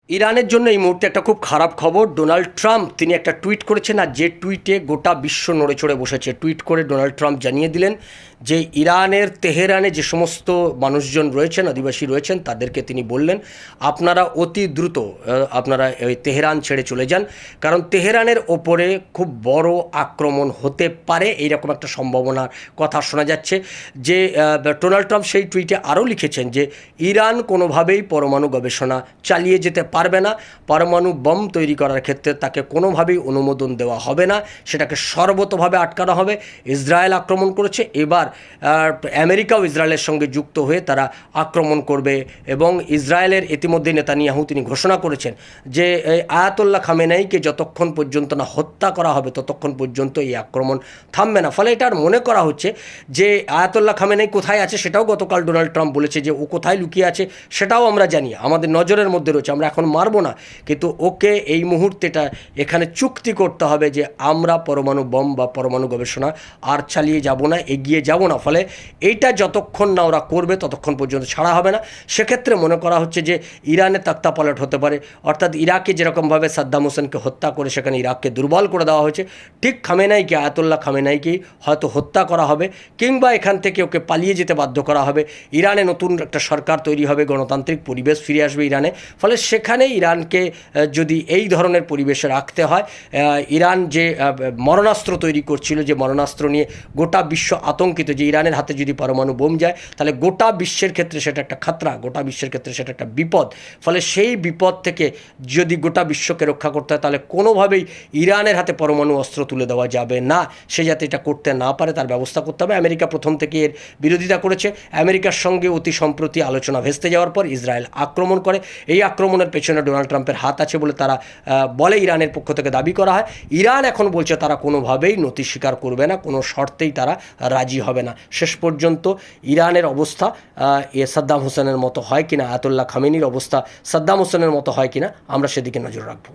ইরানের জন্য এই মুহূর্তে একটা খুব খারাপ খবর। ডোনাল্ড ট্রাম্প তিনি একটা টুইট করেছেন, আর যে টুইটে গোটা বিশ্ব নড়ে চড়ে বসেছে। টুইট করে ডোনাল্ড ট্রাম্প জানিয়ে দিলেন যে ইরানের তেহরানে যে সমস্ত মানুষজন রয়েছেন, আদিবাসী রয়েছেন, তাদেরকে তিনি বললেন আপনারা অতি দ্রুত আপনারা ওই তেহরান ছেড়ে চলে যান, কারণ তেহরানের ওপরে খুব বড় আক্রমণ হতে পারে, এইরকম একটা সম্ভাবনার কথা শোনা যাচ্ছে। যে ডোনাল্ড ট্রাম্প সেই টুইটে আরও লিখেছেন যে ইরান কোনোভাবেই পরমাণু গবেষণা চালিয়ে যেতে পারবে না, পরমাণু বম তৈরি করার ক্ষেত্রে তাকে কোনোভাবেই অনুমোদন দেওয়া হবে না, সেটাকে সর্বতোভাবে আটকানো হবে। ইসরায়েল আক্রমণ করেছে, এবার আমেরিকাও ইসরায়েলের সঙ্গে যুক্ত হয়ে তারা আক্রমণ করবে, এবং ইসরায়েলের ইতিমধ্যে নেতানিয়াহু তিনি ঘোষণা করেছেন যে আয়াতুল্লাহ খামেনেইকে যতক্ষণ পর্যন্ত না হত্যা করা হবে ততক্ষণ পর্যন্ত এই আক্রমণ থামবে না। ফলে এটা আর মনে করা হচ্ছে যে আয়াতুল্লাহ খামেনেই কোথায় আছে সেটাও গতকাল ডোনাল্ড ট্রাম্প বলেছে যে ও কোথায় লুকিয়ে আছে সেটাও আমরা জানি, আমাদের নজরের মধ্যে রয়েছে, আমরা এখন মারবো না, কিন্তু ওকে এই মুহূর্তেটা এখানে চুক্তি করতে হবে যে আমরা পরমাণু বম বা পরমাণু গবেষণা আর চালিয়ে যাব না, এগিয়ে যাব না। ফলে এইটা যতক্ষণ না ওরা করবে ততক্ষণ পর্যন্ত ছাড়া হবে না। সেক্ষেত্রে মনে করা হচ্ছে যে ইরানে তক্তাপলট হতে পারে, অর্থাৎ ইরাকে যেরকমভাবে সাদ্দাম হোসেনকে হত্যা করে সেখানে ইরাককে দুর্বল করে দেওয়া হয়েছে, ঠিক খামেনাইকে, আয়াতুল্লাহ খামেনাইকেই হয়তো হত্যা করা হবে, কিংবা এখান থেকে ওকে পালিয়ে যেতে বাধ্য করা হবে। ইরানে নতুন একটা সরকার তৈরি হবে, গণতান্ত্রিক পরিবেশ ফিরে আসবে ইরানে। ফলে সেখানে ইরানকে যদি এই ধরনের পরিবেশে রাখতে হয়, ইরান যে মরণাস্ত্র তৈরি করছিল, যে মরণাস্ত্র নিয়ে গোটা বিশ্ব আতঙ্কিত, যে ইরানের হাতে যদি পরমাণু বোম যায় তাহলে গোটা বিশ্বের ক্ষেত্রে সেটা একটা খাতরা, গোটা বিশ্বের ক্ষেত্রে সেটা একটা বিপদ। ফলে সেই বিপদ থেকে যদি গোটা বিশ্বকে রক্ষা করতে হয় তাহলে কোনোভাবেই ইরানের হাতে পরমাণু অস্ত্র তুলে দেওয়া যাবে না, সে যাতে এটা করতে না পারে তার ব্যবস্থা করতে হবে। আমেরিকা প্রথম থেকে এর বিরোধিতা করেছে। আমেরিকার সঙ্গে অতি সম্প্রতি আলোচনা ভেস্তে যাওয়ার পর ইসরায়েল আক্রমণ করে। এই আক্রমণের পেছনে ডোনাল্ড ট্রাম্পের হাত আছে বলে তারা বলে, ইরানের পক্ষ থেকে দাবি করা হয়। ইরান এখন বলছে তারা কোনোভাবেই নতি স্বীকার করবে না, কোনো শর্তেই তারা রাজি হবে না। শেষ পর্যন্ত ইরানের অবস্থা সাদ্দাম হোসেনের মতো হয় কিনা, আয়াতুল্লাহ খামেনির অবস্থা সাদ্দাম হোসেনের মতো হয় কিনা, আমরা সেদিকে নজর রাখবো।